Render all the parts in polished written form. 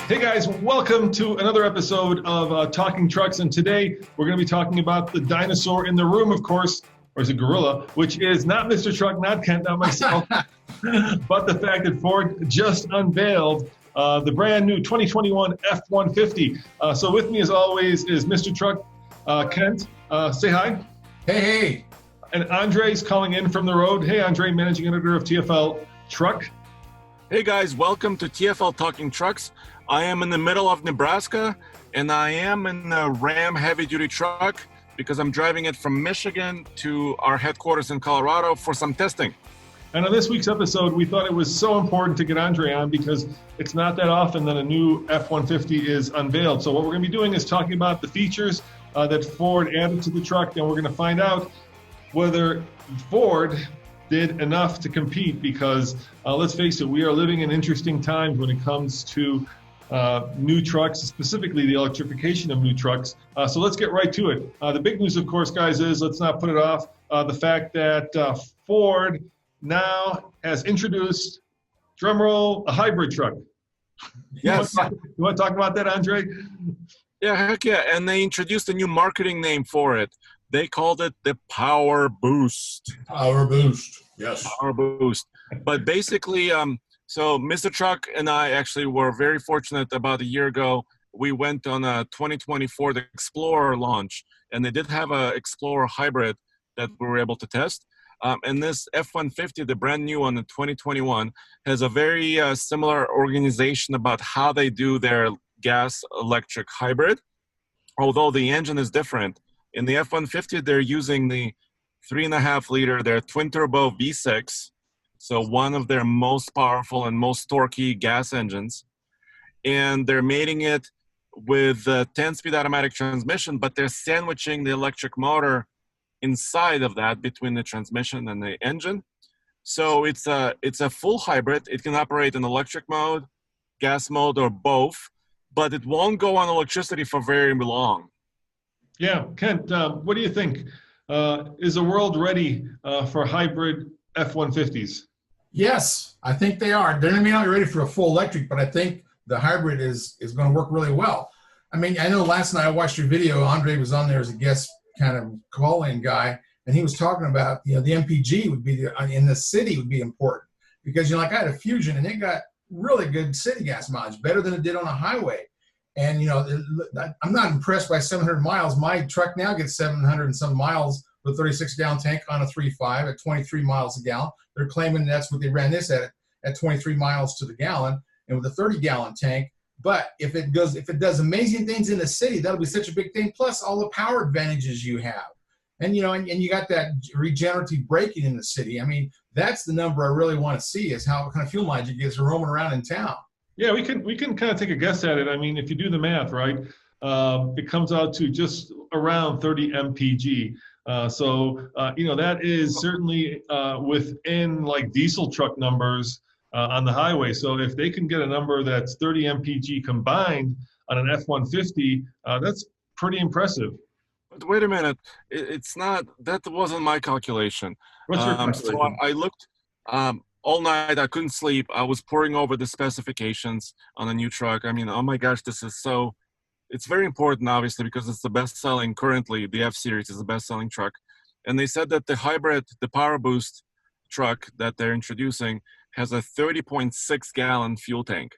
Hey guys, welcome to another episode of Talking Trucks, and today we're going to be talking about the dinosaur in the room, of course, or is it gorilla, which is not Mr. Truck, not Kent, not myself, but the fact that Ford just unveiled the brand new 2021 F-150. So with me as always is Mr. Truck, Kent. Say hi. Hey. And Andre's calling in from the road. Hey Andre, managing editor of TFL Truck. Hey guys, welcome to TFL Talking Trucks. I am in the middle of Nebraska, and I am in a Ram heavy-duty truck because I'm driving it from Michigan to our headquarters in Colorado for some testing. And on this week's episode, we thought it was so important to get Andre on because it's not that often that a new F-150 is unveiled. So what we're going to be doing is talking about the features that Ford added to the truck, and we're going to find out whether Ford did enough to compete because, let's face it, we are living in interesting times when it comes to new trucks, specifically the electrification of new trucks. So let's get right to it. The big news, of course, guys, is let's not put it off. The fact that Ford now has introduced, drumroll, a hybrid truck. Yes. You want to talk about that, Andre? Yeah, heck yeah. And they introduced a new marketing name for it. They called it the Power Boost. Power Boost. Yes. Power Boost. But basically, so Mr. Truck and I actually were very fortunate. About a year ago, we went on a 2020 Ford Explorer launch, and they did have a Explorer hybrid that we were able to test. And this F-150, the brand new one in 2021, has a very similar organization about how they do their gas-electric hybrid, although the engine is different. In the F-150, they're using the 3.5-liter, their twin-turbo V6, so one of their most powerful and most torquey gas engines. And they're mating it with a 10-speed automatic transmission, but they're sandwiching the electric motor inside of that between the transmission and the engine. So it's a full hybrid. It can operate in electric mode, gas mode, or both, but it won't go on electricity for very long. Yeah, Kent, what do you think? Is the world ready for hybrid F-150s? Yes, I think they are. They're maybe not ready for a full electric, but I think the hybrid is going to work really well. I mean, I know last night I watched your video. Andre was on there as a guest kind of call-in guy, and he was talking about, the MPG would be in the city would be important because, like I had a Fusion and it got really good city gas mileage, better than it did on a highway. And, I'm not impressed by 700 miles. My truck now gets 700 and some miles with a 36-gallon tank on a 3.5 at 23 miles a gallon. They're claiming that's what they ran this at 23 miles to the gallon and with a 30-gallon tank. But if it does amazing things in the city, that'll be such a big thing. Plus all the power advantages you have. And, and you got that regenerative braking in the city. I mean, that's the number I really want to see is how kind of fuel mileage it gives roaming around in town. Yeah, we can kind of take a guess at it. I mean, if you do the math, right, it comes out to just around 30 mpg. So that is certainly within like diesel truck numbers on the highway. So if they can get a number that's 30 mpg combined on an F-150, that's pretty impressive. But wait a minute, it's not. That wasn't my calculation. What's your calculation? So I looked. All night, I couldn't sleep. I was poring over the specifications on a new truck. I mean, oh my gosh, it's very important, obviously, because it's the best-selling, currently, the F-Series is the best-selling truck. And they said that the hybrid, the Power Boost truck that they're introducing has a 30.6-gallon fuel tank.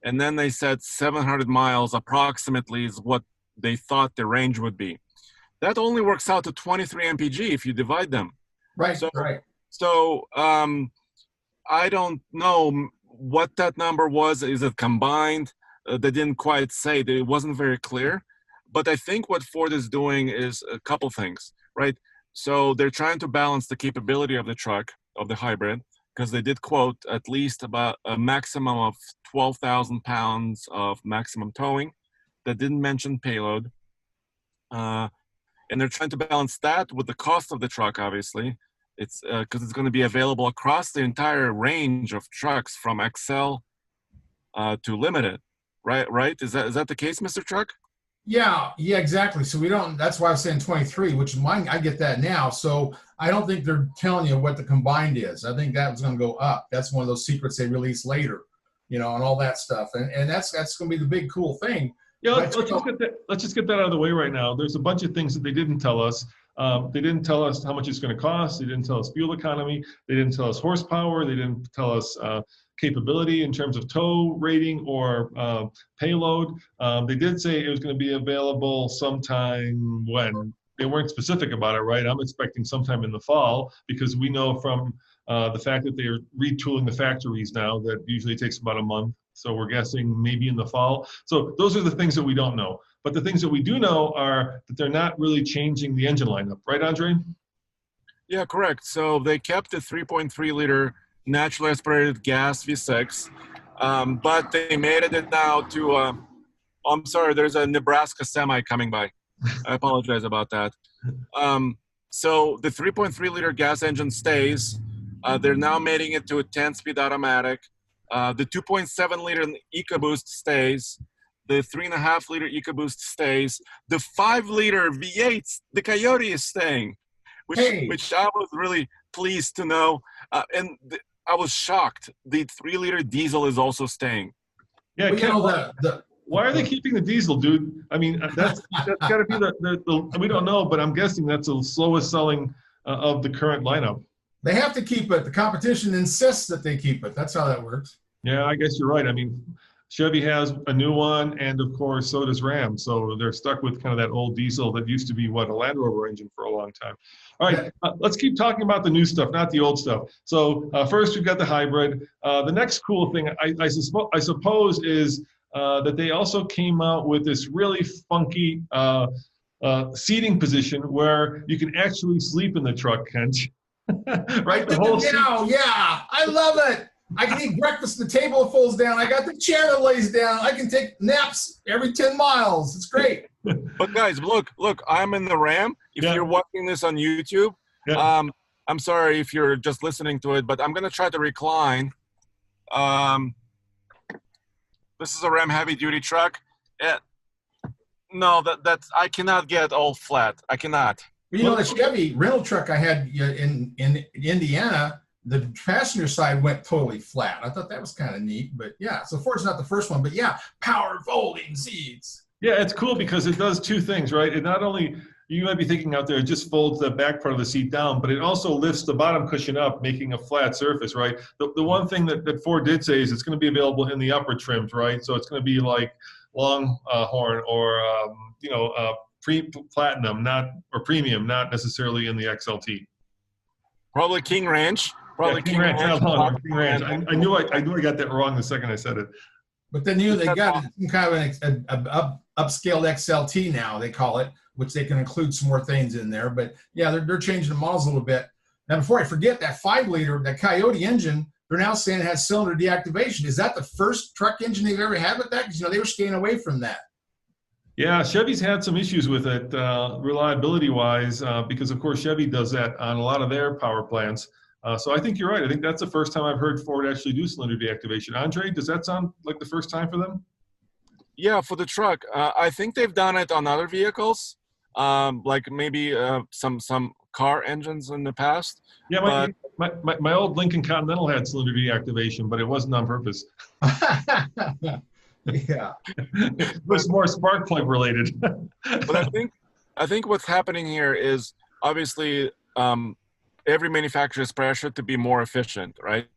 And then they said 700 miles approximately is what they thought the range would be. That only works out to 23 mpg if you divide them. Right, right. So, I don't know what that number was. Is it combined? They didn't quite say. It wasn't very clear. But I think what Ford is doing is a couple things, right? So they're trying to balance the capability of the truck, of the hybrid, because they did quote at least about a maximum of 12,000 pounds of maximum towing. That didn't mention payload. And they're trying to balance that with the cost of the truck, obviously. It's because it's going to be available across the entire range of trucks from XL to Limited, right? Is that the case, Mr. Truck? Yeah, exactly. So that's why I was saying 23, which is mine. I get that now. So I don't think they're telling you what the combined is. I think that was going to go up. That's one of those secrets they release later. and all that stuff. And that's going to be the big cool thing. Yeah, let's just get that out of the way right now. There's a bunch of things that they didn't tell us. They didn't tell us how much it's going to cost. They didn't tell us fuel economy. They didn't tell us horsepower. They didn't tell us capability in terms of tow rating or payload. They did say it was going to be available sometime when. They weren't specific about it, right? I'm expecting sometime in the fall because we know from the fact that they're retooling the factories now that usually takes about a month. So we're guessing maybe in the fall. So those are the things that we don't know. But the things that we do know are that they're not really changing the engine lineup, right, Andre? Yeah, correct. So they kept the 3.3 liter naturally aspirated gas V6, but they made it now to, I'm sorry, there's a Nebraska semi coming by. I apologize about that. So the 3.3 liter gas engine stays. They're now making it to a 10-speed automatic. The 2.7 liter EcoBoost stays. The 3.5 liter EcoBoost stays. The 5 liter V8, the Coyote is staying, which I was really pleased to know. I was shocked. The 3 liter diesel is also staying. Yeah, why are they keeping the diesel, dude? I mean, that's got to be the we don't know, but I'm guessing that's the slowest selling of the current lineup. They have to keep it. The competition insists that they keep it. That's how that works. Yeah, I guess you're right. I mean, Chevy has a new one, and of course, so does Ram. So they're stuck with kind of that old diesel that used to be, a Land Rover engine for a long time. All right, let's keep talking about the new stuff, not the old stuff. So first, we've got the hybrid. The next cool thing, I suppose, is that they also came out with this really funky seating position where you can actually sleep in the truck, Kent. Right? Yeah, I love it. I can eat breakfast at the table that folds down. I got the chair that lays down. I can take naps every 10 miles. It's great. But guys, look, I'm in the Ram. If you're watching this on YouTube, I'm sorry if you're just listening to it, but I'm going to try to recline. This is a Ram heavy-duty truck. No, that's I cannot get all flat. I cannot. The Chevy rental truck I had in Indiana, the passenger side went totally flat. I thought that was kind of neat, but yeah. So Ford's not the first one, but yeah, powered folding seats. Yeah, it's cool because it does two things, right? It not only, you might be thinking out there, it just folds the back part of the seat down, but it also lifts the bottom cushion up, making a flat surface, right? The one thing that Ford did say is it's going to be available in the upper trims, right? So it's going to be like Longhorn or platinum, premium, not necessarily in the XLT. Probably King Ranch. King Ranch. King Ranch. I knew I got that wrong the second I said it. But then they got some kind of an upscaled XLT now, they call it, which they can include some more things in there. But yeah, they're changing the models a little bit. Now, before I forget, that 5 liter, that Coyote engine, they're now saying it has cylinder deactivation. Is that the first truck engine they've ever had with that? Because they were staying away from that. Yeah, Chevy's had some issues with it reliability-wise because, of course, Chevy does that on a lot of their power plants. So I think you're right. I think that's the first time I've heard Ford actually do cylinder deactivation. Andre, does that sound like the first time for them? Yeah, for the truck. I think they've done it on other vehicles, like maybe some car engines in the past. Yeah, my old Lincoln Continental had cylinder deactivation, but it wasn't on purpose. Yeah, it was more spark plug related. But I think what's happening here is obviously every manufacturer is pressured to be more efficient, right?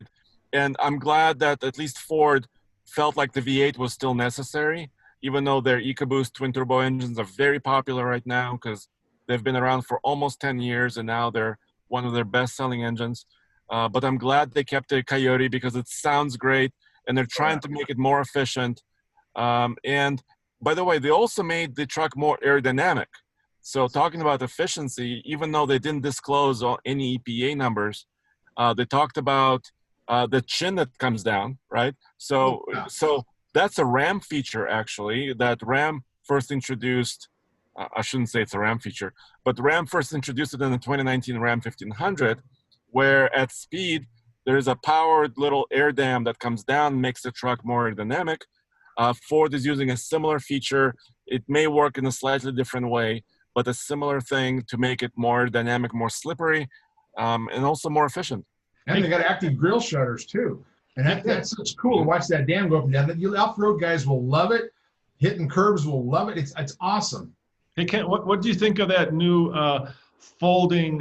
And I'm glad that at least Ford felt like the V8 was still necessary, even though their EcoBoost twin turbo engines are very popular right now because they've been around for almost 10 years and now they're one of their best selling engines. But I'm glad they kept the Coyote because it sounds great and they're trying to make it more efficient. And by the way, they also made the truck more aerodynamic. So talking about efficiency, even though they didn't disclose any EPA numbers, they talked about the chin that comes down, right? So that's a Ram feature, actually, that Ram first introduced. I shouldn't say it's a Ram feature, but Ram first introduced it in the 2019 Ram 1500, where at speed, there's a powered little air dam that comes down, makes the truck more aerodynamic. Ford is using a similar feature. It may work in a slightly different way, but a similar thing to make it more dynamic, more slippery, and also more efficient. And they got active grill shutters too. And that's such cool to watch that dam go up and down. The off-road guys will love it. Hitting curbs will love it. It's awesome. Hey, Ken, what do you think of that new folding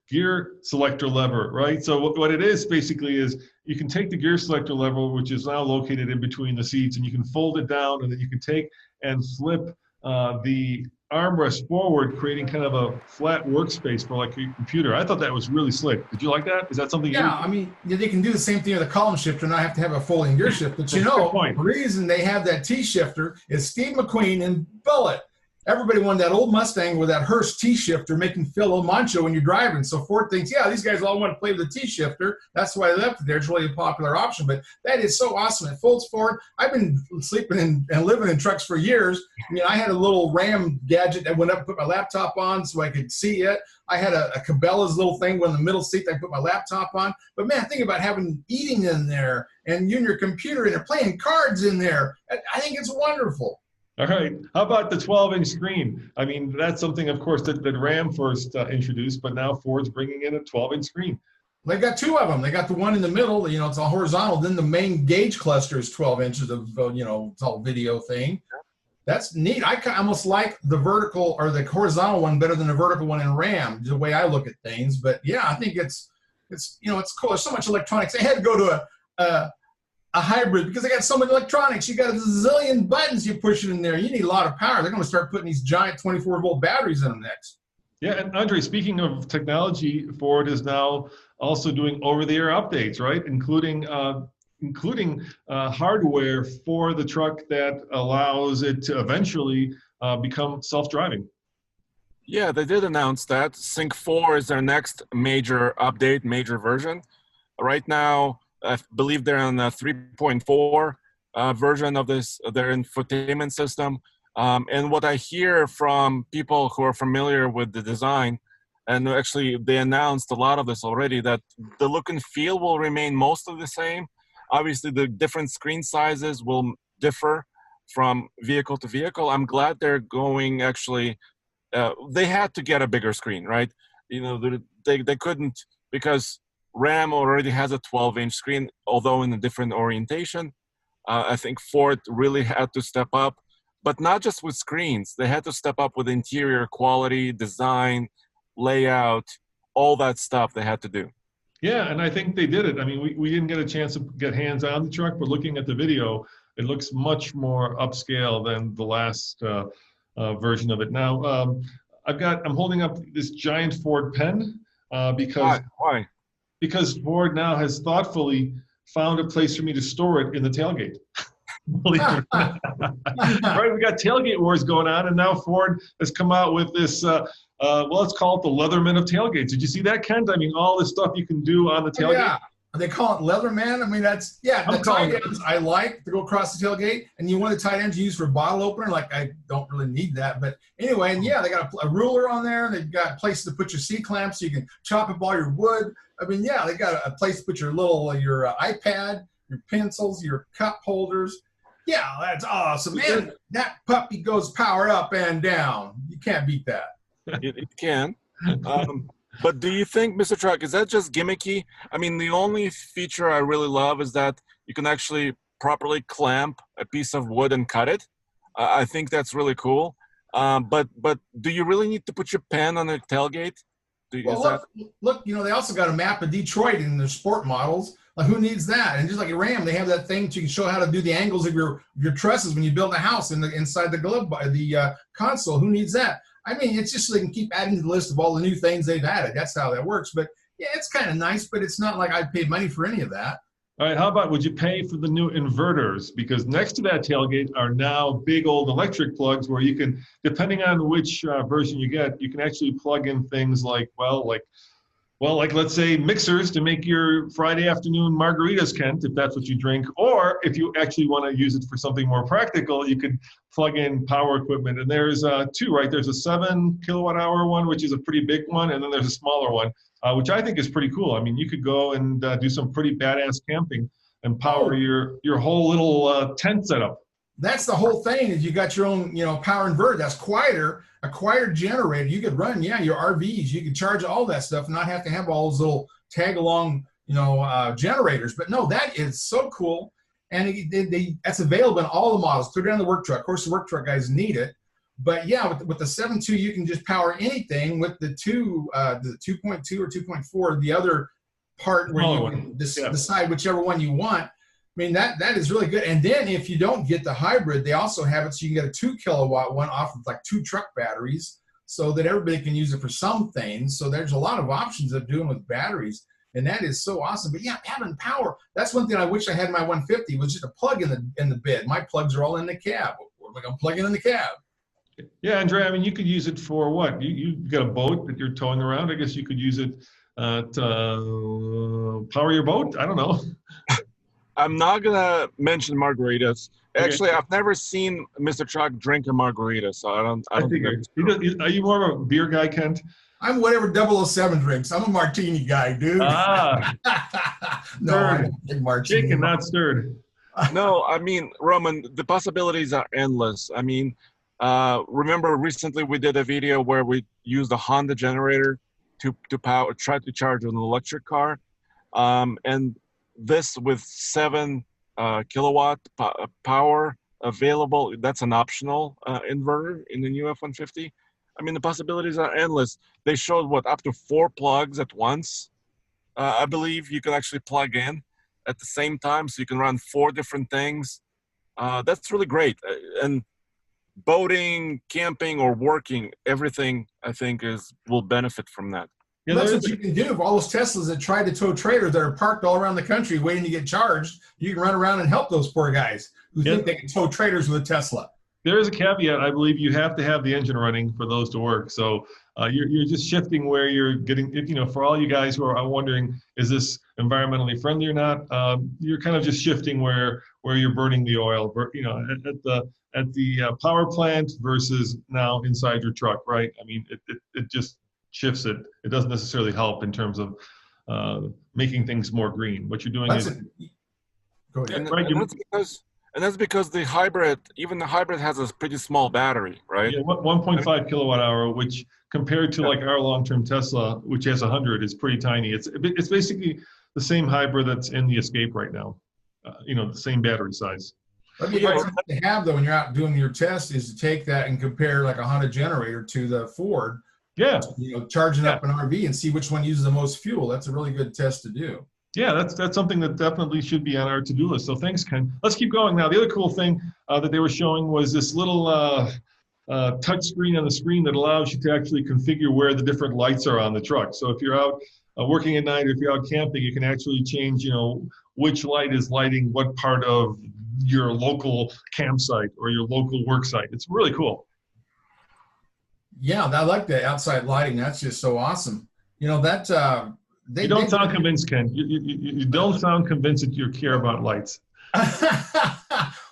gear selector lever, right? So what it is basically is you can take the gear selector lever, which is now located in between the seats, and you can fold it down, and then you can take and flip the armrest forward, creating kind of a flat workspace for like your computer. I thought that was really slick. Did you like that? Is that something? Yeah, I mean, they can do the same thing with a column shifter, not have to have a folding gear shift. But the reason they have that T shifter is Steve McQueen and Bullet. Everybody wanted that old Mustang with that Hurst T-shifter making you feel a little macho when you're driving. So Ford thinks, yeah, these guys all want to play with the T-shifter. That's why they left it there. It's really a popular option. But that is so awesome. It folds forward. I've been sleeping and living in trucks for years. I mean, I had a little RAM gadget that went up and put my laptop on so I could see it. I had a Cabela's little thing in the middle seat that I put my laptop on. But, man, think about having eating in there and you and your computer and playing cards in there. I think it's wonderful. All right. How about the 12-inch screen? I mean, that's something, of course, that Ram first introduced, but now Ford's bringing in a 12-inch screen. They got two of them. They got the one in the middle, it's all horizontal. Then the main gauge cluster is 12 inches of, it's all video thing. That's neat. I almost like the vertical or the horizontal one better than the vertical one in Ram, the way I look at things. But, yeah, I think it's cool. There's so much electronics. They had to go to a hybrid because they got so many electronics. You got a zillion buttons you push it in there. You need a lot of power. They're going to start putting these giant 24-volt batteries in them next. Yeah, and Andre, speaking of technology, Ford is now also doing over-the-air updates, right? Including hardware for the truck that allows it to eventually become self-driving. Yeah, they did announce that. Sync 4 is their next major update, major version. Right now, I believe they're on a 3.4 version of their infotainment system. And what I hear from people who are familiar with the design, and actually they announced a lot of this already, that the look and feel will remain mostly the same. Obviously, the different screen sizes will differ from vehicle to vehicle. I'm glad they're going they had to get a bigger screen, right? They couldn't, because Ram already has a 12-inch screen, although in a different orientation. I think Ford really had to step up, but not just with screens. They had to step up with interior quality, design, layout, all that stuff they had to do. Yeah, and I think they did it. I mean, we didn't get a chance to get hands on the truck, but looking at the video, it looks much more upscale than the last version of it. Now, I'm holding up this giant Ford pen because Why? Because Ford now has thoughtfully found a place for me to store it in the tailgate. Right, we got tailgate wars going on, and now Ford has come out with this, let's call it the Leatherman of tailgates. Did you see that, Kent? I mean, all this stuff you can do on the tailgate. Yeah. They call it Leatherman. I mean, that's, the tie ends I like to go across the tailgate. And you want the tie ends you use for bottle opener. Like, I don't really need that. But anyway, and yeah, they got a ruler on there. They've got places to put your C-clamps so you can chop up all your wood. I mean, yeah, they got a place to put your your iPad, your pencils, your cup holders. Yeah, that's awesome. Man, that puppy goes power up and down. You can't beat that. It can. But do you think, Mr. Truck, is that just gimmicky? I mean, the only feature I really love is that you can actually properly clamp a piece of wood and cut it. I think that's really cool. But do you really need to put your pen on the tailgate? Look, they also got a map of Detroit in their sport models. Like, who needs that? And just like a Ram, they have that thing so you can show how to do the angles of your trusses when you build a house inside the console. Who needs that? I mean, it's just so they can keep adding to the list of all the new things they've added. That's how that works. But, yeah, it's kind of nice, but it's not like I paid money for any of that. All right, how about would you pay for the new inverters? Because next to that tailgate are now big old electric plugs where you can, depending on which version you get, you can actually plug in things like let's say mixers to make your Friday afternoon margaritas, Kent, if that's what you drink. Or if you actually want to use it for something more practical, you can plug in power equipment. And there's two, right? There's a 7 kilowatt hour one, which is a pretty big one. And then there's a smaller one, which I think is pretty cool. I mean, you could go and do some pretty badass camping and power your whole little tent setup. That's the whole thing, is you got your own, power inverter. That's a quieter generator. You could run, your RVs. You could charge all that stuff and not have to have all those little tag-along generators. But no, that is so cool. And that's available in all the models. Throw down the work truck. Of course, the work truck guys need it. But yeah, with the 7.2, you can just power anything. With the 2.2 or 2.4, the other part where you can decide whichever one you want. I mean, that is really good. And then if you don't get the hybrid, they also have it so you can get a 2 kilowatt one off of like 2 truck batteries, so that everybody can use it for some things. So there's a lot of options of doing with batteries. And that is so awesome. But yeah, having power, that's one thing I wish I had in my 150 was just a plug in the bed. My plugs are all in the cab. What am I going to plug in the cab? Yeah, Andrea, I mean, you could use it for what? You got a boat that you're towing around. I guess you could use it to power your boat. I don't know. I'm not going to mention margaritas. Actually, I've never seen Mr. Truck drink a margarita, so I don't think are you more of a beer guy, Kent? I'm whatever 007 drinks. I'm a martini guy, dude. No, I'm a martini. Shaken, not stirred. No, I mean, Roman, the possibilities are endless. I mean, remember recently we did a video where we used a Honda generator to try to charge an electric car. And this with 7 kilowatt power available, that's an optional inverter in the new F-150. I mean, the possibilities are endless. They showed up to 4 plugs at once. I believe you can actually plug in at the same time, so you can run 4 different things. That's really great. And boating, camping, or working, everything I think will benefit from that. Yeah, that's what you can do. For all those Teslas that tried to tow trailers that are parked all around the country waiting to get charged, you can run around and help those poor guys who think they can tow trailers with a Tesla. There is a caveat. I believe you have to have the engine running for those to work. So you're just shifting where you're getting, for all you guys who are wondering, is this environmentally friendly or not? You're kind of just shifting where you're burning the oil, at the power plant versus now inside your truck, right? I mean, it just shifts it. It doesn't necessarily help in terms of making things more green. What you're doing Go ahead. And that's because the hybrid has a pretty small battery, right? Yeah, 1.5 kilowatt hour, which compared to like our long-term Tesla, which has 100, is pretty tiny. It's basically the same hybrid that's in the Escape right now. The same battery size. That'd be hard to have though when you're out doing your test, is to take that and compare like a Honda generator to the Ford. Yeah. Charging up an RV and see which one uses the most fuel. That's a really good test to do. Yeah, that's something that definitely should be on our to-do list. So thanks, Ken. Let's keep going now. The other cool thing that they were showing was this little touch screen on the screen that allows you to actually configure where the different lights are on the truck. So if you're out working at night, or if you're out camping, you can actually change, which light is lighting what part of your local campsite or your local work site. It's really cool. Yeah, I like the outside lighting. That's just so awesome. You don't sound convinced, Ken. You don't sound convinced that you care about lights.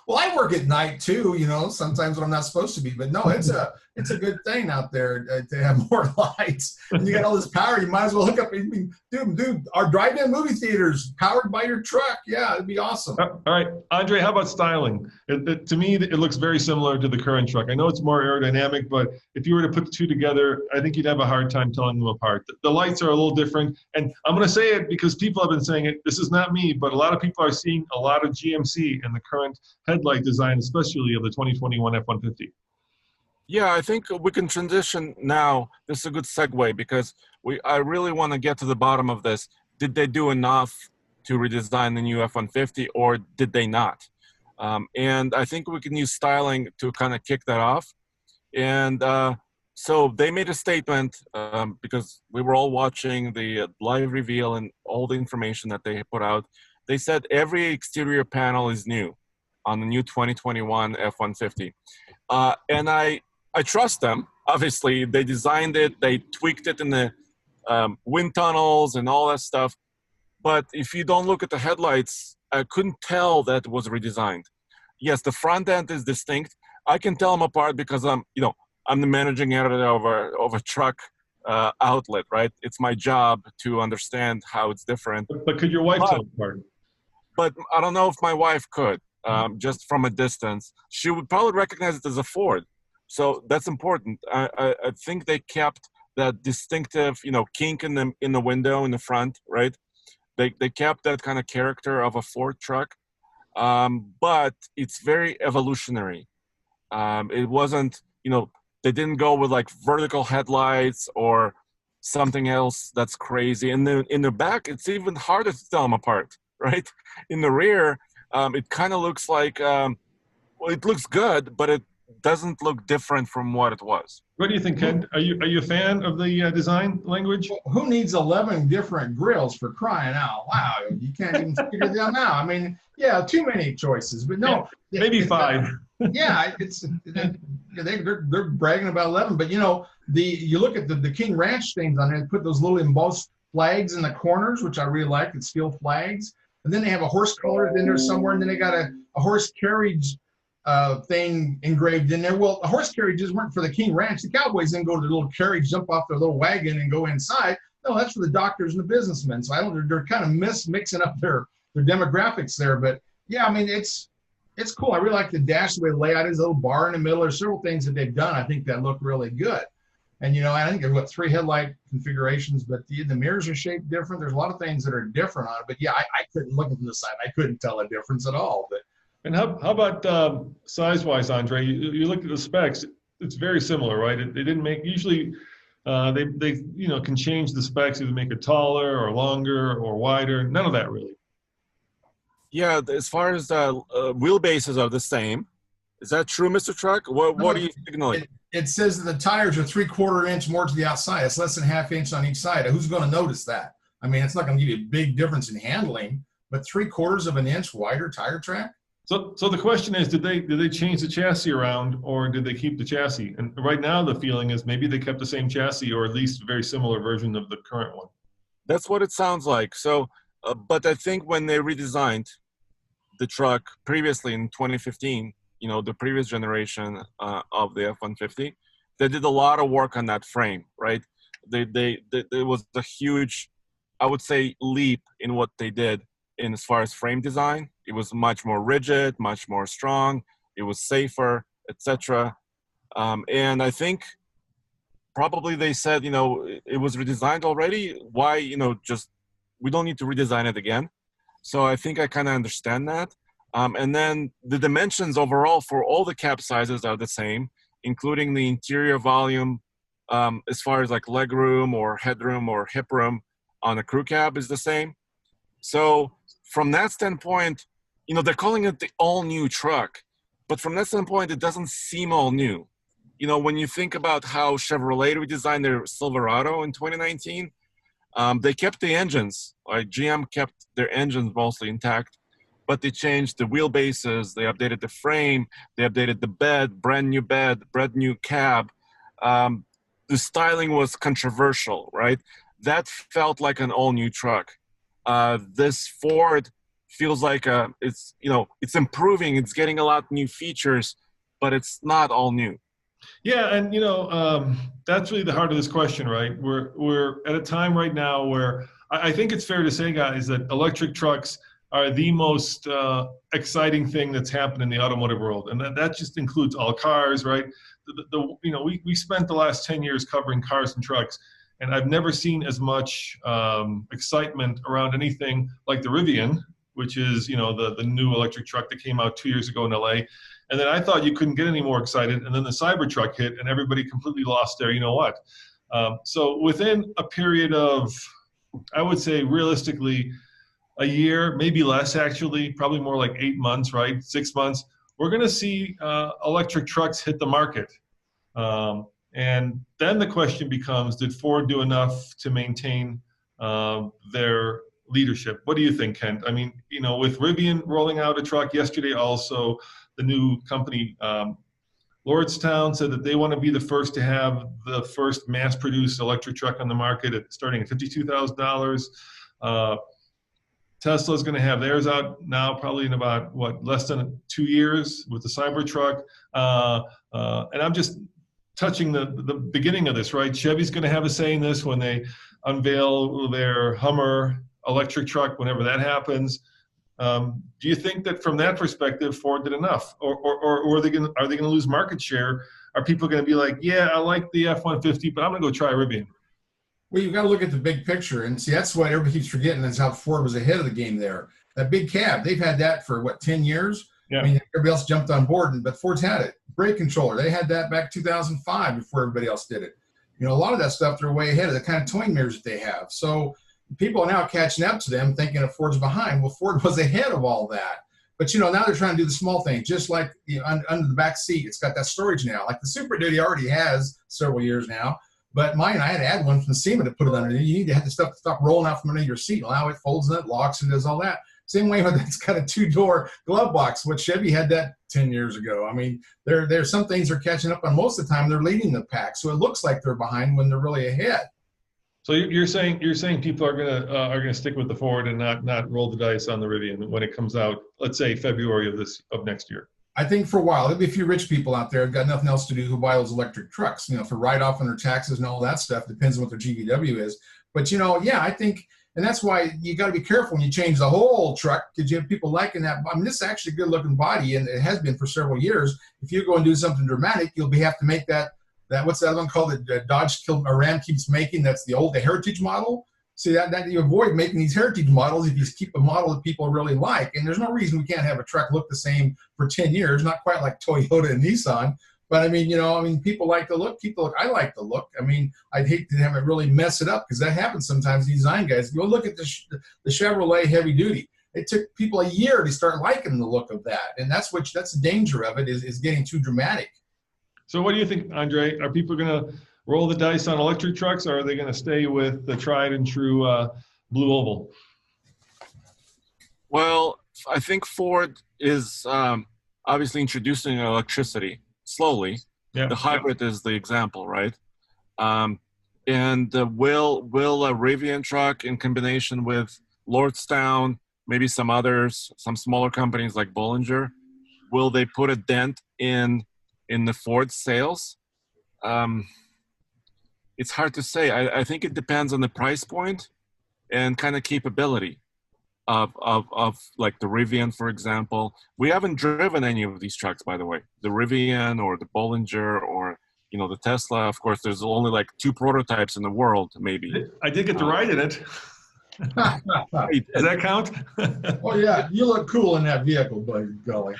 Well, I work at night too, sometimes when I'm not supposed to be, but no, it's a good thing out there to have more lights. And you got all this power, you might as well hook up. Dude, our drive-in movie theaters powered by your truck. Yeah, it'd be awesome. All right, Andre, how about styling? To me, it looks very similar to the current truck. I know it's more aerodynamic, but if you were to put the two together, I think you'd have a hard time telling them apart. The lights are a little different, and I'm going to say it because people have been saying it. This is not me, but a lot of people are seeing a lot of GMC in the current headlight design, especially of the 2021 F-150. Yeah, I think we can transition now. This is a good segue because I really want to get to the bottom of this. Did they do enough to redesign the new F-150 or did they not? And I think we can use styling to kind of kick that off. And so they made a statement because we were all watching the live reveal and all the information that they put out. They said every exterior panel is new on the new 2021 F-150. And I trust them. Obviously, they designed it, they tweaked it in the wind tunnels and all that stuff. But if you don't look at the headlights, I couldn't tell that it was redesigned. Yes, the front end is distinct. I can tell them apart because I'm the managing editor of a truck outlet, right? It's my job to understand how it's different. But could your wife tell them apart? But I don't know if my wife could. Just from a distance, she would probably recognize it as a Ford. So that's important. I think they kept that distinctive, kink in the window in the front, right? They kept that kind of character of a Ford truck, but it's very evolutionary. It wasn't, they didn't go with like vertical headlights or something else that's crazy. And then in the back, it's even harder to tell them apart, right? In the rear, it kind of looks like, well, it looks good, but it doesn't look different from what it was. What do you think, Ken? Are you a fan of the design language? Who needs 11 different grills, for crying out loud? You can't even figure them out. I mean, yeah, too many choices, but no. Yeah, maybe five. Yeah, they're bragging about 11, but you look at the King Ranch things on there. They put those little embossed flags in the corners, which I really like. It's steel flags, and then they have a horse collar in there somewhere, and then they got a horse carriage thing engraved in there. Well, the horse carriages weren't for the King Ranch. The cowboys didn't go to the little carriage, jump off their little wagon, and go inside. No, that's for the doctors and the businessmen. So they're kind of mixing up their demographics there. But yeah, I mean, it's cool. I really like the dash, the way the layout is, a little bar in the middle. There's several things that they've done, I think, that look really good. And, I think there's 3 headlight configurations, but the mirrors are shaped different. There's a lot of things that are different on it. But yeah, I couldn't look from the side. I couldn't tell a difference at all. But And how about size-wise, Andre? You looked at the specs. It's very similar, right? They didn't make, usually they can change the specs, either make it taller or longer or wider. None of that really. Yeah, as far as the wheelbases are the same. Is that true, Mr. Truck? What are you signaling? It says that the tires are 3/4 inch more to the outside. It's less than ½ inch on each side. Who's going to notice that? I mean, it's not going to give you a big difference in handling, but 3/4 of an inch wider tire track. So the question is, did they change the chassis around, or did they keep the chassis? And right now the feeling is maybe they kept the same chassis, or at least a very similar version of the current one. That's what it sounds like. So, but I think when they redesigned the truck previously in 2015, the previous generation of the F-150, they did a lot of work on that frame, right? It was a huge, I would say, leap in what they did in as far as frame design. It was much more rigid, much more strong. It was safer, etc. And I think probably they said, it was redesigned already. Why, just we don't need to redesign it again. So I think I kind of understand that. And then the dimensions overall for all the cab sizes are the same, including the interior volume as far as like leg room or headroom or hip room on a crew cab is the same. So from that standpoint, they're calling it the all-new truck, but from that standpoint, it doesn't seem all new. When you think about how Chevrolet redesigned their Silverado in 2019, they kept the engines. Like GM kept their engines mostly intact, but they changed the wheelbases, they updated the frame, they updated the bed, brand new cab. The styling was controversial, right? That felt like an all-new truck. This Ford feels like it's improving, it's getting a lot of new features, but it's not all new. Yeah, and that's really the heart of this question, right? We're at a time right now where I think it's fair to say, guys, that electric trucks are the most exciting thing that's happened in the automotive world, and that just includes all cars, right? We spent the last 10 years covering cars and trucks, and I've never seen as much excitement around anything like the Rivian, which is the new electric truck that came out 2 years ago in LA. And then I thought you couldn't get any more excited, and then the Cybertruck hit, and everybody completely lost their what. So within a period of, I would say realistically, a year, maybe less actually, probably more like 8 months, right? 6 months, we're going to see electric trucks hit the market. And then the question becomes, did Ford do enough to maintain their leadership? What do you think, Kent? I mean, with Rivian rolling out a truck yesterday, also the new company, Lordstown, said that they want to be the first to have the first mass-produced electric truck on the market starting at $52,000. Tesla's going to have theirs out now, probably in about less than 2 years with the Cybertruck. And I'm just touching the beginning of this, right? Chevy's going to have a say in this when they unveil their Hummer electric truck, whenever that happens. Do you think that from that perspective, Ford did enough, or are they going to lose market share? Are people going to be like, yeah, I like the F-150, but I'm going to go try Rivian? Well, you've got to look at the big picture, and see that's what everybody keeps forgetting is how Ford was ahead of the game there. That big cab, they've had that for what, 10 years? Yeah. I mean, everybody else jumped on board, but Ford's had it. Brake controller, they had that back 2005 before everybody else did it. You know, a lot of that stuff, they're way ahead of the kind of towing mirrors that they have. So people are now catching up to them thinking that Ford's behind. Well, Ford was ahead of all that. But, you know, now they're trying to do the small things, just like, you know, under the back seat, it's got that storage now. Like the Super Duty already has several years now. But mine, I had to add one from SEMA to put it underneath. You need to have the stuff to stop rolling out from under your seat. Now it folds and it locks and does all that. Same way with it's got a 2-door glove box. What Chevy had that 10 years ago. I mean, there's some things they're catching up on. Most of the time, they're leading the pack, so it looks like they're behind when they're really ahead. So you're saying people are gonna stick with the Ford and not roll the dice on the Rivian when it comes out. Let's say February of next year. I think for a while, there'll be a few rich people out there who've got nothing else to do who buy those electric trucks, you know, for write-off on their taxes and all that stuff. Depends on what their GVW is. But, you know, yeah, I think, and that's why you got to be careful when you change the whole truck because you have people liking that. I mean, this is actually a good-looking body, and it has been for several years. If you go and do something dramatic, you'll have to make that what's that one called that Ram keeps making? That's the heritage model. See, that you avoid making these heritage models if you keep a model that people really like. And there's no reason we can't have a truck look the same for 10 years, not quite like Toyota and Nissan. But I mean, you know, people like the look. I like the look. I mean, I'd hate to have it really mess it up because that happens sometimes. These design guys, go look at the Chevrolet heavy duty. It took people a year to start liking the look of that. And that's the danger of it is getting too dramatic. So what do you think, Andre? Are people going to roll the dice on electric trucks, or are they going to stay with the tried and true blue oval? Well, I think Ford is obviously introducing electricity slowly. Yeah. The hybrid is the example, right? And will a Rivian truck in combination with Lordstown, maybe some others, some smaller companies like Bollinger, will they put a dent in the Ford sales? It's hard to say. I think it depends on the price point and kind of capability of like the Rivian, for example. We haven't driven any of these trucks, by the way. The Rivian or the Bollinger or, you know, the Tesla. Of course, there's only like 2 prototypes in the world, maybe. I did get to ride in it. Does that count? Oh, yeah. You look cool in that vehicle, buddy. Golly.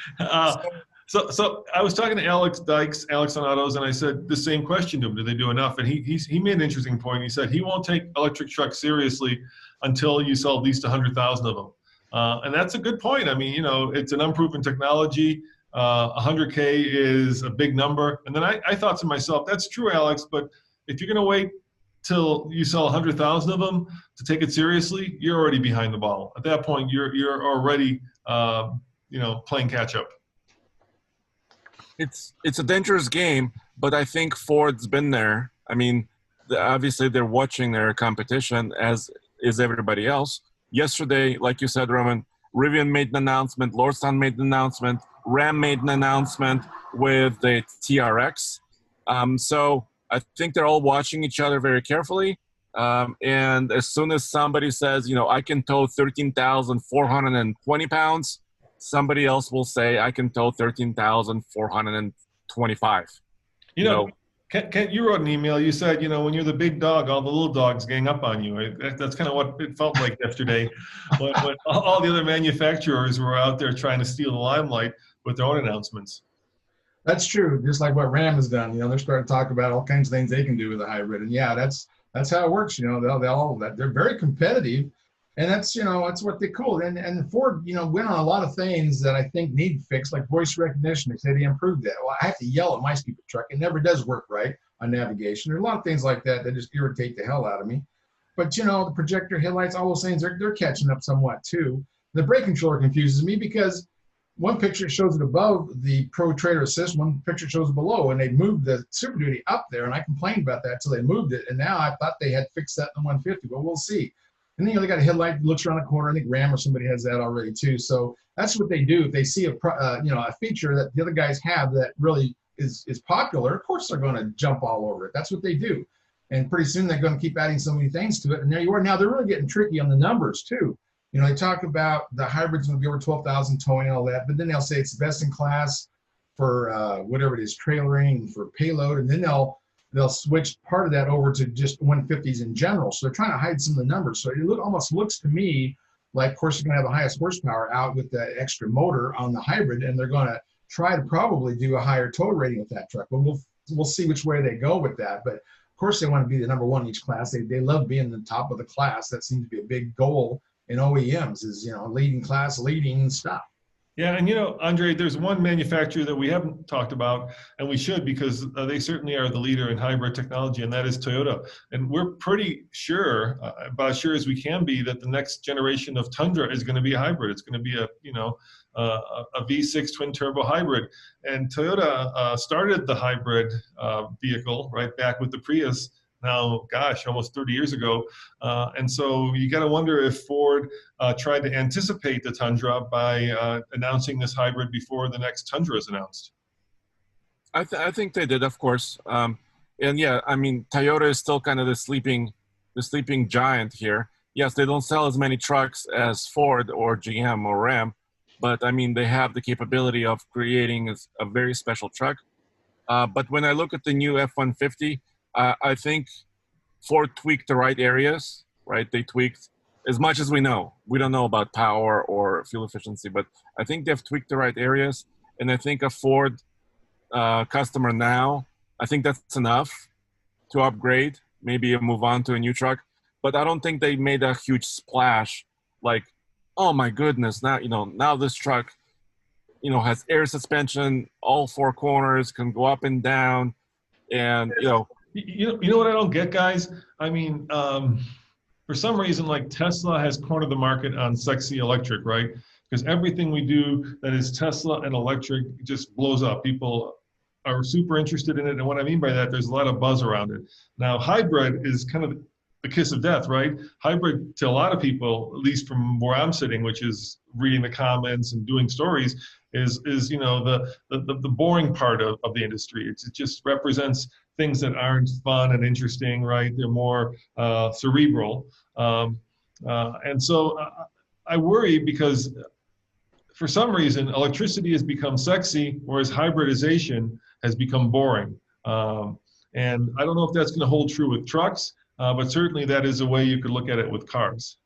So I was talking to Alex Dykes, Alex on Autos, and I said the same question to him: do they do enough? And he made an interesting point. He said he won't take electric trucks seriously until you sell at least 100,000 of them, and that's a good point. I mean, you know, it's an unproven technology. 100K is a big number. And then I thought to myself, that's true, Alex, but if you're going to wait till you sell 100,000 of them to take it seriously, you're already behind the ball. At that point, you're already playing catch up. It's a dangerous game, but I think Ford's been there. I mean, obviously they're watching their competition, as is everybody else. Yesterday, like you said, Roman, Rivian made an announcement, Lordstown made an announcement, Ram made an announcement with the TRX. So I think they're all watching each other very carefully. And as soon as somebody says, you know, I can tow 13,420 pounds, somebody else will say, I can tow 13,425. You know, Kent, you wrote an email. You said, you know, when you're the big dog, all the little dogs gang up on you. That's kind of what it felt like yesterday when all the other manufacturers were out there trying to steal the limelight with their own announcements. That's true. Just like what Ram has done. You know, they're starting to talk about all kinds of things they can do with a hybrid. And yeah, that's how it works. You know, they're very competitive. And that's, you know, that's what they cool. And Ford, you know, went on a lot of things that I think need fixed, like voice recognition. They said he improved that. Well, I have to yell at my stupid truck. It never does work right on navigation. There's a lot of things like that that just irritate the hell out of me. But, you know, the projector headlights, all those things, they're catching up somewhat too. The brake controller confuses me because one picture shows it above the Pro Trader Assist, one picture shows it below, and they moved the Super Duty up there, and I complained about that until they moved it. And now I thought they had fixed that in the 150, but we'll see. And then, you know, they got a headlight that looks around the corner. I think Ram or somebody has that already too. So that's what they do. If they see a feature that the other guys have that really is popular, of course they're going to jump all over it. That's what they do. And pretty soon they're going to keep adding so many things to it. And there you are. Now they're really getting tricky on the numbers too. You know, they talk about the hybrids will be over 12,000 towing and all that, but then they'll say it's best in class for whatever it is, trailering, for payload, and then they'll they'll switch part of that over to just 150s in general. So they're trying to hide some of the numbers. So it almost looks to me like, of course, you're going to have the highest horsepower out with that extra motor on the hybrid, and they're going to try to probably do a higher tow rating with that truck. But we'll see which way they go with that. But of course, they want to be the number one in each class. They love being the top of the class. That seems to be a big goal in OEMs, is, leading class, leading stuff. Yeah, and Andre, there's one manufacturer that we haven't talked about, and we should, because they certainly are the leader in hybrid technology, and that is Toyota. And we're pretty sure, about as sure as we can be, that the next generation of Tundra is going to be a hybrid. It's going to be a V6 twin turbo hybrid. And Toyota started the hybrid vehicle right back with the Prius. Now, gosh, almost 30 years ago. And so you got to wonder if Ford tried to anticipate the Tundra by announcing this hybrid before the next Tundra is announced. I think they did, of course. And yeah, I mean, Toyota is still kind of the sleeping giant here. Yes, they don't sell as many trucks as Ford or GM or Ram, but I mean, they have the capability of creating a very special truck. But when I look at the new F-150, I think Ford tweaked the right areas, right? They tweaked as much as we know. We don't know about power or fuel efficiency, but I think they've tweaked the right areas. And I think a Ford customer now, I think that's enough to upgrade, maybe move on to a new truck. But I don't think they made a huge splash like, oh my goodness, now this truck, has air suspension, all four corners, can go up and down, and, You know what I don't get, guys? I mean, for some reason, like Tesla has cornered the market on sexy electric, right? Because everything we do that is Tesla and electric just blows up. People are super interested in it. And what I mean by that, there's a lot of buzz around it. Now, hybrid is kind of the kiss of death, right? Hybrid, to a lot of people, at least from where I'm sitting, which is reading the comments and doing stories, is the boring part of the industry. It just represents things that aren't fun and interesting, right? They're more cerebral. And so I worry because for some reason, electricity has become sexy, whereas hybridization has become boring. And I don't know if that's going to hold true with trucks, but certainly that is a way you could look at it with cars.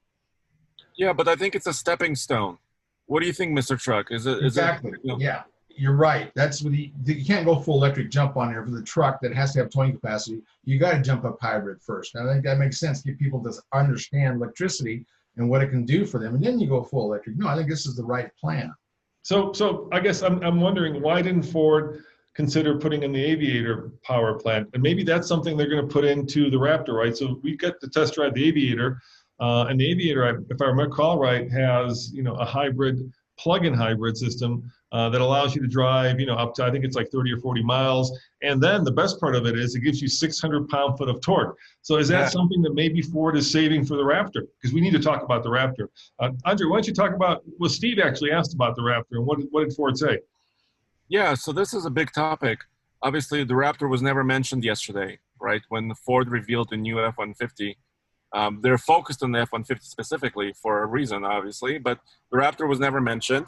Yeah, but I think it's a stepping stone. What do you think, Mr. Truck? Exactly. Yeah, you're right. That's what you can't go full electric jump on here for the truck that has to have towing capacity. You got to jump up hybrid first. And I think that makes sense. Get people to understand electricity and what it can do for them, and then you go full electric. No, I think this is the right plan. So I guess I'm wondering, why didn't Ford consider putting in the Aviator power plant? And maybe that's something they're going to put into the Raptor, right? So we got to test drive the Aviator. And the Aviator, if I recall right, has a hybrid, plug-in hybrid system that allows you to drive up to, I think it's like 30 or 40 miles. And then the best part of it is it gives you 600 pound-foot of torque. So is that something that maybe Ford is saving for the Raptor? Because we need to talk about the Raptor. Andre, why don't you talk about? Well, Steve actually asked about the Raptor, and what did Ford say? Yeah, so this is a big topic. Obviously, the Raptor was never mentioned yesterday, right? When Ford revealed the new F-150. They're focused on the F-150 specifically for a reason, obviously, but the Raptor was never mentioned.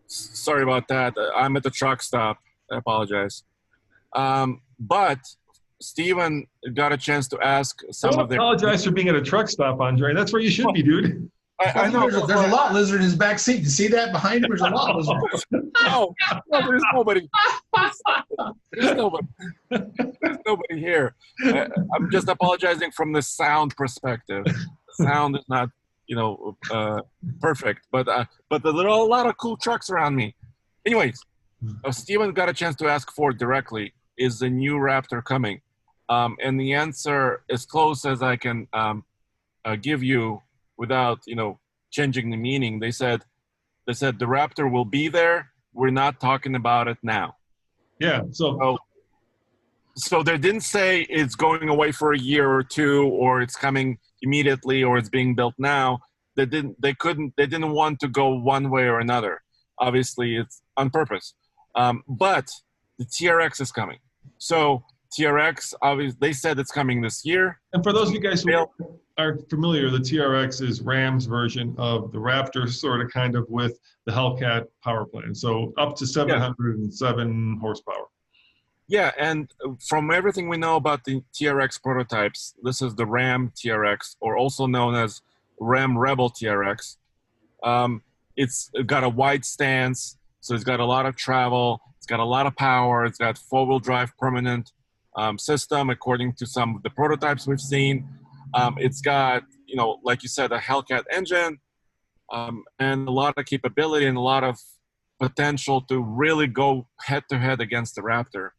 Sorry about that. I'm at the truck stop. I apologize. But Steven got a chance to ask some of their... Don't apologize for being at a truck stop, Andre. That's where you should be, dude. I know. There's a lot lizard in his back seat. You see that behind him? There's a lot lizard. No, there's nobody. There's nobody here. I'm just apologizing from the sound perspective. The sound is not, perfect, but there are a lot of cool trucks around me. Anyways, Steven got a chance to ask Ford directly, is the new Raptor coming? And the answer, as close as I can give you, without changing the meaning, they said the Raptor will be there. We're not talking about it now. Yeah. So they didn't say it's going away for a year or two, or it's coming immediately, or it's being built now. They didn't want to go one way or another. Obviously, it's on purpose. But the TRX is coming. So TRX, obviously, they said it's coming this year. And for those of you guys who aren't familiar, the TRX is Ram's version of the Raptor, sort of kind of with the Hellcat power plant. So up to 707 horsepower. Yeah, and from everything we know about the TRX prototypes, this is the Ram TRX, or also known as Ram Rebel TRX. It's got a wide stance, so it's got a lot of travel. It's got a lot of power. It's got four-wheel drive permanent system, according to some of the prototypes we've seen. It's got, like you said, a Hellcat engine, and a lot of capability and a lot of potential to really go head-to-head against the Raptor.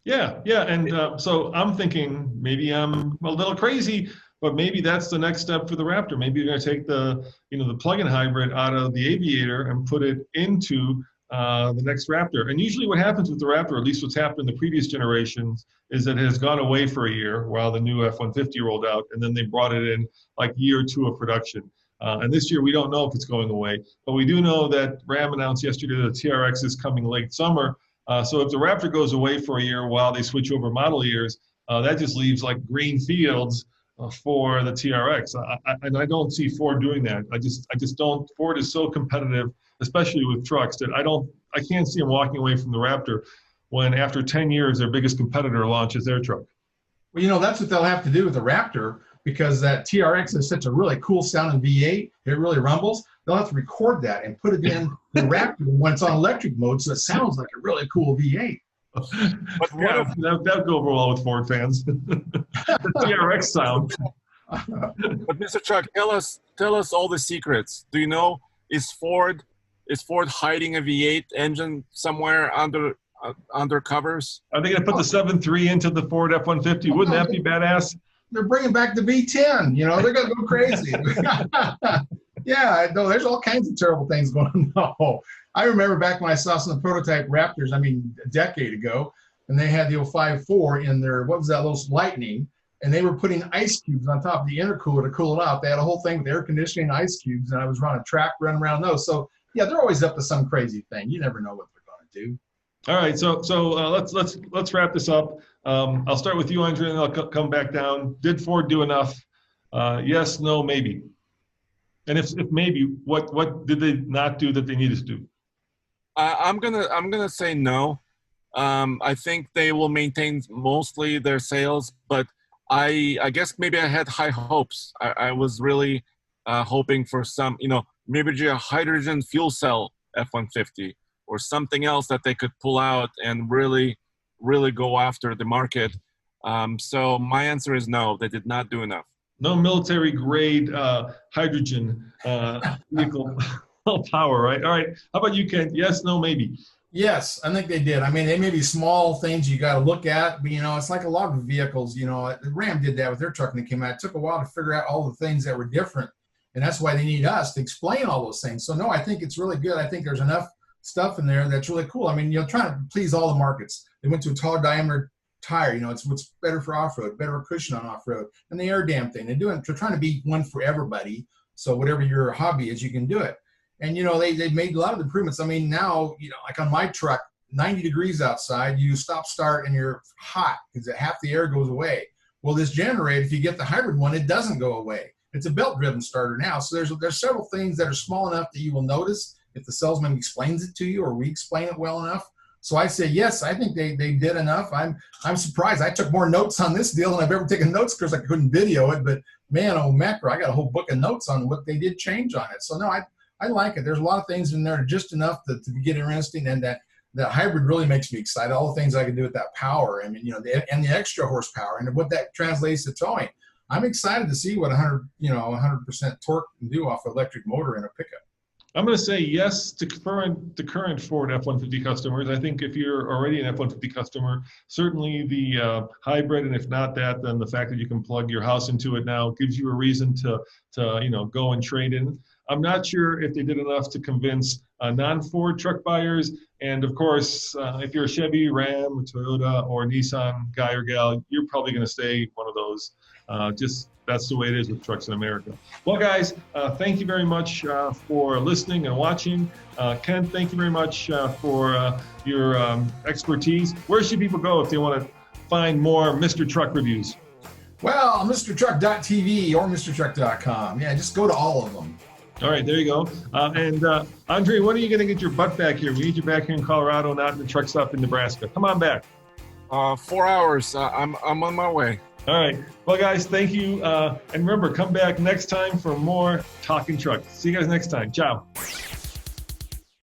Yeah, yeah, and so I'm thinking maybe I'm a little crazy, but maybe that's the next step for the Raptor. Maybe you're going to take the plug-in hybrid out of the Aviator and put it into the next Raptor. And usually, what happens with the Raptor, at least what's happened in the previous generations, is that it has gone away for a year while the new F-150 rolled out, and then they brought it in like year two of production. And this year, we don't know if it's going away, but we do know that Ram announced yesterday that the TRX is coming late summer. So if the Raptor goes away for a year while they switch over model years, that just leaves like green fields for the TRX. And I don't see Ford doing that. I just don't. Ford is so competitive, especially with trucks, that I can't see them walking away from the Raptor when after 10 years their biggest competitor launches their truck. Well, that's what they'll have to do with the Raptor, because that TRX is such a really cool sounding V8. It really rumbles. They'll have to record that and put it in the Raptor when it's on electric mode, so it sounds like a really cool V8. But Yeah, that'd go over well with Ford fans. The TRX sound. But Mr. Chuck, tell us all the secrets. Do you know, is Ford hiding a V8 engine somewhere under covers? Are they going to put the 7.3 into the Ford F-150? Wouldn't that be badass? They're bringing back the V10. They're going to go crazy. Yeah, no, there's all kinds of terrible things going on. No. I remember back when I saw some of the prototype Raptors, a decade ago, and they had the 054 in their, what was that, little Lightning, and they were putting ice cubes on top of the intercooler to cool it off. They had a whole thing with air conditioning ice cubes, and I was running a track running around those. So, yeah, they're always up to some crazy thing. You never know what they're going to do. All right, so let's wrap this up. I'll start with you, Andre, and I'll come back down. Did Ford do enough? Yes, no, maybe. And if maybe, what did they not do that they needed to do? I'm gonna say no. I think they will maintain mostly their sales, but I guess maybe I had high hopes. I was really hoping for some, maybe a hydrogen fuel cell F-150 or something else that they could pull out and really go after the market. So my answer is no, they did not do enough. No military grade hydrogen vehicle power, right? All right. How about you, Ken? Yes, no, maybe. Yes, I think they did. They may be small things you got to look at, but it's like a lot of vehicles. Ram did that with their truck when it came out. It took a while to figure out all the things that were different, and that's why they need us to explain all those things. So no, I think it's really good. I think there's enough stuff in there that's really cool. Trying to please all the markets. They went to a taller diameter tire. It's what's better for off-road, better cushion on off-road, and the air dam thing. They're trying to be one for everybody. So whatever your hobby is, you can do it. And they made a lot of improvements. Now like on my truck, 90 degrees outside, you stop start and you're hot because half the air goes away. Well, this generator, if you get the hybrid one, it doesn't go away. It's a belt-driven starter now. So there's several things that are small enough that you will notice if the salesman explains it to you or we explain it well enough. So I say yes, I think they did enough. I'm surprised. I took more notes on this deal than I've ever taken notes because I couldn't video it. But man, oh macro, I got a whole book of notes on what they did change on it. So no, I like it. There's a lot of things in there just enough to get interesting, and that hybrid really makes me excited. All the things I can do with that power, and the extra horsepower, and what that translates to towing. I'm excited to see what 100% torque can do off an electric motor in a pickup. I'm going to say yes to current Ford F-150 customers. I think if you're already an F-150 customer, certainly the hybrid, and if not that, then the fact that you can plug your house into it now gives you a reason to go and trade in. I'm not sure if they did enough to convince non-Ford truck buyers. And of course, if you're a Chevy, Ram, Toyota, or Nissan guy or gal, you're probably going to stay one of those. That's the way it is with trucks in America. Well, guys, thank you very much for listening and watching. Ken, thank you very much for your expertise. Where should people go if they want to find more Mr. Truck reviews? Well, MrTruck.tv or MrTruck.com. Yeah, just go to all of them. All right, there you go. And Andre, when are you going to get your butt back here? We need you back here in Colorado, not in the truck stop in Nebraska. Come on back. 4 hours. I'm on my way. All right. Well, guys, thank you. And remember, come back next time for more Talking Truck. See you guys next time. Ciao.